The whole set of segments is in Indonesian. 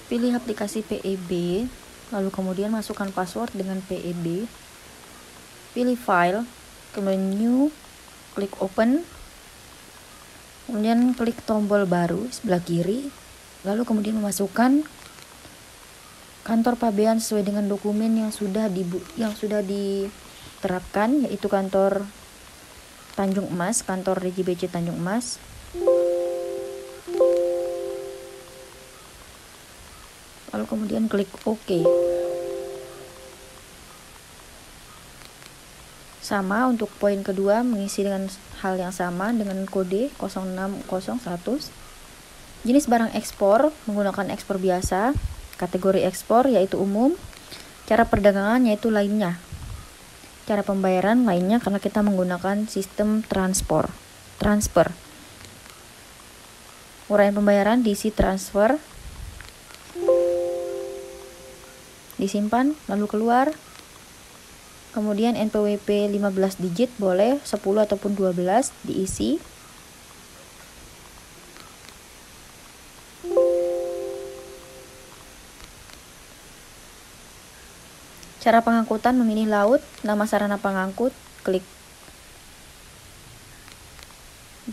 Pilih aplikasi PEB, lalu kemudian masukkan password dengan PEB. Pilih file, kemudian new, klik open, kemudian klik tombol baru sebelah kiri, lalu kemudian memasukkan kantor pabean sesuai dengan dokumen yang sudah diterapkan, yaitu kantor Tanjung Emas, kantor DJBC Tanjung Emas. Lalu kemudian klik OK. Sama untuk poin kedua, mengisi dengan hal yang sama dengan kode 060100. Jenis barang ekspor menggunakan ekspor biasa, kategori ekspor yaitu umum, cara perdagangan yaitu lainnya, cara pembayaran lainnya karena kita menggunakan sistem transfer. Uraian pembayaran diisi transfer, disimpan lalu keluar. Kemudian NPWP 15 digit boleh, 10 ataupun 12 diisi. Cara pengangkutan memilih laut, nama sarana pengangkut, klik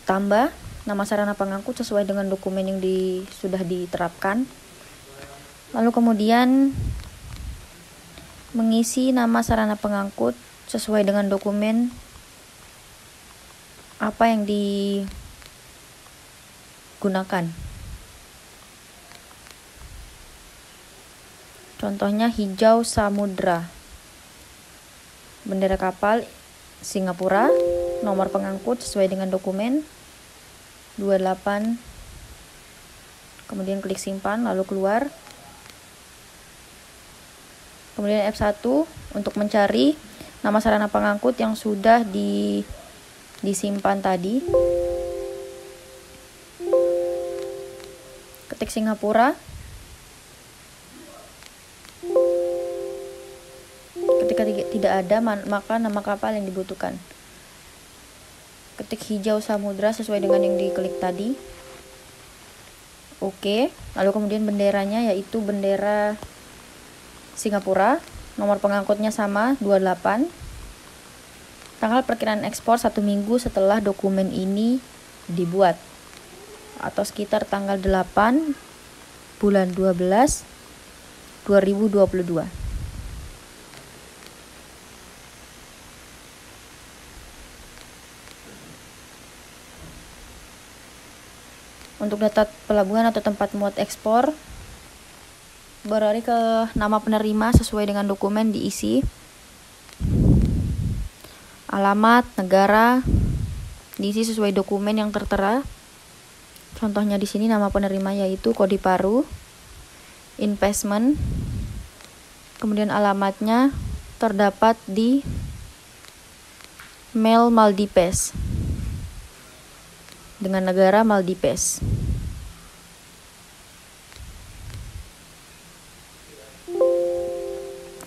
tambah nama sarana pengangkut sesuai dengan dokumen yang sudah diterapkan. Lalu kemudian mengisi nama sarana pengangkut sesuai dengan dokumen apa yang digunakan. Contohnya hijau samudra, bendera kapal Singapura, nomor pengangkut sesuai dengan dokumen 28, kemudian klik simpan lalu keluar. Kemudian F1 untuk mencari nama sarana pengangkut yang sudah disimpan tadi. Ketik Singapura. Ketika tidak ada, maka nama kapal yang dibutuhkan. Ketik hijau samudra sesuai dengan yang diklik tadi. Oke, lalu kemudian benderanya yaitu bendera Singapura, nomor pengangkutnya sama 28. Tanggal perkiraan ekspor 1 minggu setelah dokumen ini dibuat, atau sekitar tanggal 8 bulan 12 2022. Untuk data pelabuhan atau tempat muat ekspor, beralih ke nama penerima sesuai dengan dokumen diisi. Alamat, negara diisi sesuai dokumen yang tertera. Contohnya di sini nama penerima yaitu Kodi Paru Investment. Kemudian alamatnya terdapat di Mel Maldives dengan negara Maldives.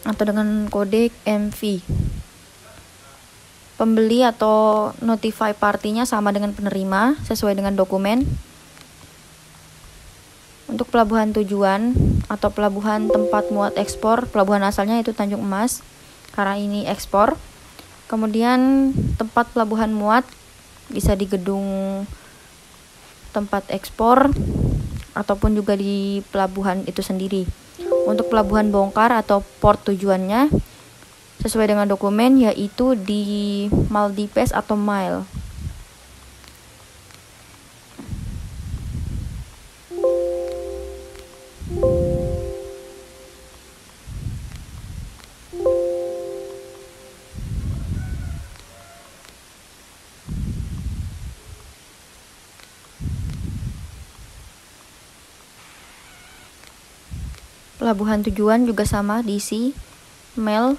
Atau dengan kode MV. Pembeli atau notify partinya sama dengan penerima sesuai dengan dokumen. Untuk pelabuhan tujuan atau pelabuhan tempat muat ekspor, pelabuhan asalnya itu Tanjung Emas karena ini ekspor. Kemudian tempat pelabuhan muat bisa di gedung tempat ekspor ataupun juga di pelabuhan itu sendiri. Untuk pelabuhan bongkar atau port tujuannya sesuai dengan dokumen yaitu di Maldives atau Mile. Pelabuhan tujuan juga sama, diisi mail,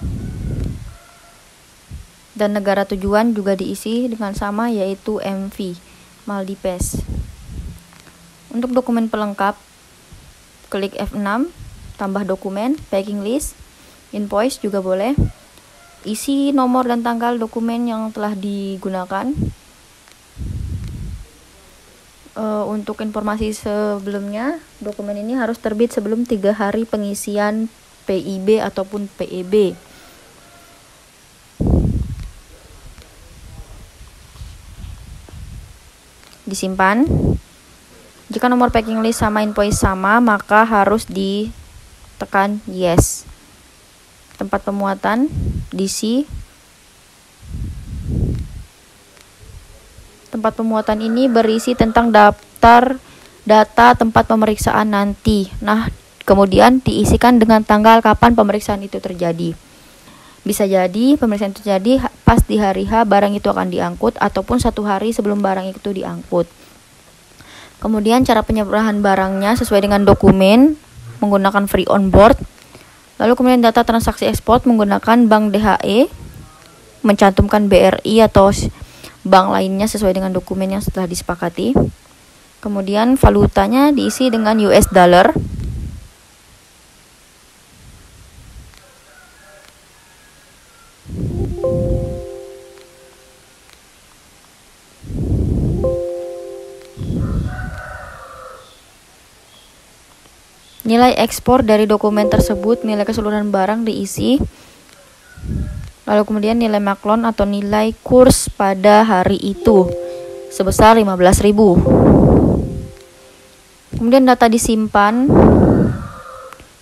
dan negara tujuan juga diisi dengan sama, yaitu MV, Maldives. Untuk dokumen pelengkap, klik F6, tambah dokumen, packing list, invoice juga boleh. Isi nomor dan tanggal dokumen yang telah digunakan. Untuk informasi sebelumnya, dokumen ini harus terbit sebelum 3 hari pengisian PIB ataupun PEB. Disimpan. Jika nomor packing list sama invoice sama, maka harus ditekan yes. Tempat pemuatan diisi. Tempat pemuatan ini berisi tentang daftar data tempat pemeriksaan nanti. Nah, kemudian diisikan dengan tanggal kapan pemeriksaan itu terjadi. Bisa jadi pemeriksaan terjadi pas di hari H barang itu akan diangkut, ataupun 1 hari sebelum barang itu diangkut. Kemudian cara penyerahan barangnya sesuai dengan dokumen menggunakan free on board. Lalu kemudian data transaksi ekspor menggunakan bank DHE, mencantumkan BRI atau bank lainnya sesuai dengan dokumen yang setelah disepakati. Kemudian valutanya diisi dengan US dollar. Nilai ekspor dari dokumen tersebut, nilai keseluruhan barang diisi. Lalu kemudian nilai maklon atau nilai kurs pada hari itu sebesar 15.000. Kemudian data disimpan.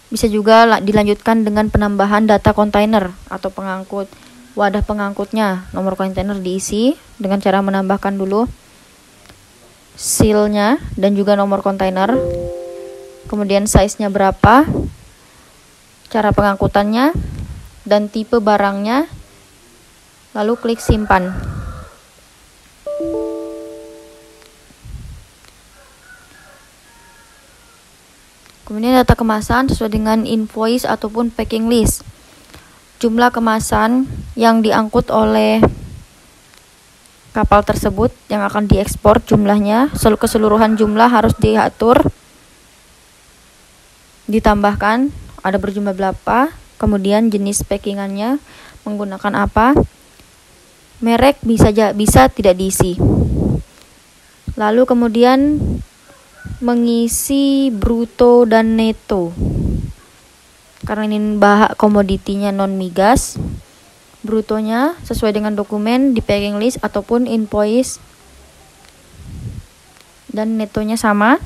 Bisa juga dilanjutkan dengan penambahan data kontainer atau pengangkut. Wadah pengangkutnya, nomor kontainer diisi dengan cara menambahkan dulu seal-nya dan juga nomor kontainer. Kemudian size-nya berapa, cara pengangkutannya, dan tipe barangnya, lalu klik simpan. Kemudian data kemasan sesuai dengan invoice ataupun packing list. Jumlah kemasan yang diangkut oleh kapal tersebut yang akan diekspor, jumlahnya, keseluruhan jumlah harus diatur, ditambahkan ada berjumlah berapa. Kemudian jenis packingannya menggunakan apa, merek bisa tidak diisi. Lalu kemudian mengisi bruto dan neto. Karena ini komoditinya non migas, brutonya sesuai dengan dokumen di packing list ataupun invoice, dan netonya sama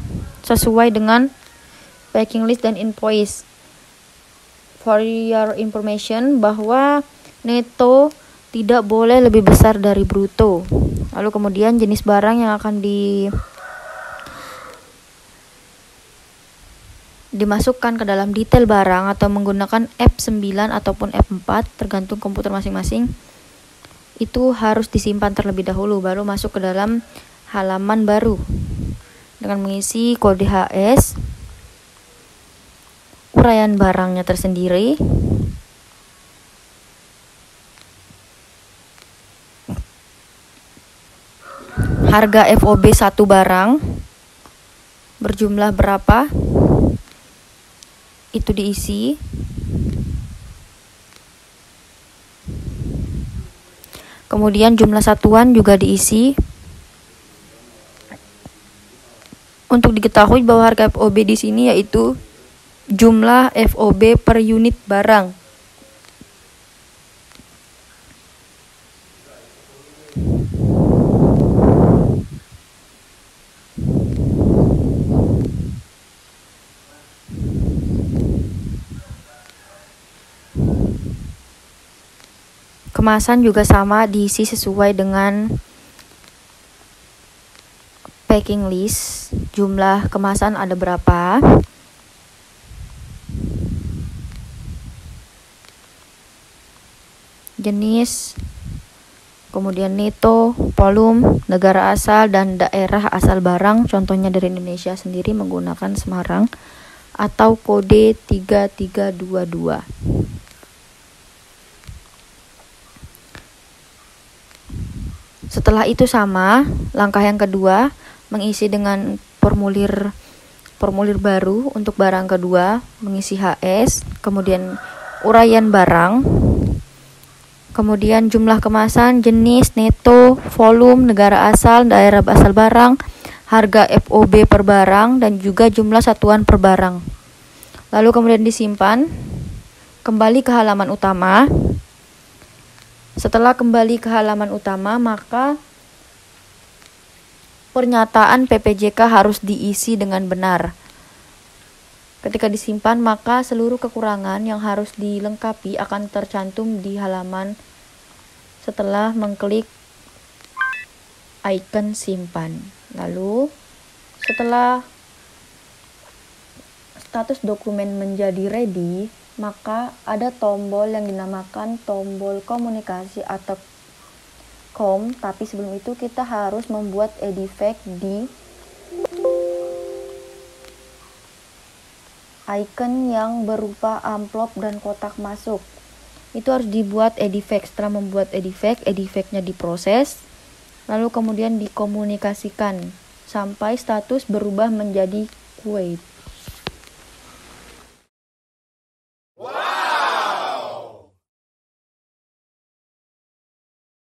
sesuai dengan packing list dan invoice. For your information, bahwa neto tidak boleh lebih besar dari bruto. Lalu kemudian jenis barang yang akan dimasukkan ke dalam detail barang atau menggunakan F9 ataupun F4 tergantung komputer masing-masing, itu harus disimpan terlebih dahulu baru masuk ke dalam halaman baru dengan mengisi kode HS, uraian barangnya tersendiri, harga FOB satu barang berjumlah berapa, itu diisi. Kemudian jumlah satuan juga diisi. Untuk diketahui bahwa harga FOB di sini yaitu jumlah FOB per unit barang. Kemasan juga sama, diisi sesuai dengan packing list. Jumlah kemasan ada berapa, jenis, kemudian neto, volume, negara asal, dan daerah asal barang. Contohnya dari Indonesia sendiri menggunakan Semarang. atau kode 3322. Setelah itu sama, langkah yang kedua, mengisi dengan formulir baru untuk barang kedua, mengisi HS, kemudian uraian barang, kemudian jumlah kemasan, jenis, neto, volume, negara asal, daerah asal barang, harga FOB per barang, dan juga jumlah satuan per barang. Lalu kemudian disimpan, kembali ke halaman utama. Setelah kembali ke halaman utama, maka pernyataan PPJK harus diisi dengan benar. Ketika disimpan, maka seluruh kekurangan yang harus dilengkapi akan tercantum di halaman setelah mengklik icon simpan. Lalu, setelah status dokumen menjadi ready, maka ada tombol yang dinamakan tombol komunikasi atau COM, tapi sebelum itu kita harus membuat edifag di icon yang berupa amplop dan kotak masuk. Itu harus dibuat edifag. Setelah membuat edifagnya diproses, lalu kemudian dikomunikasikan sampai status berubah menjadi queue.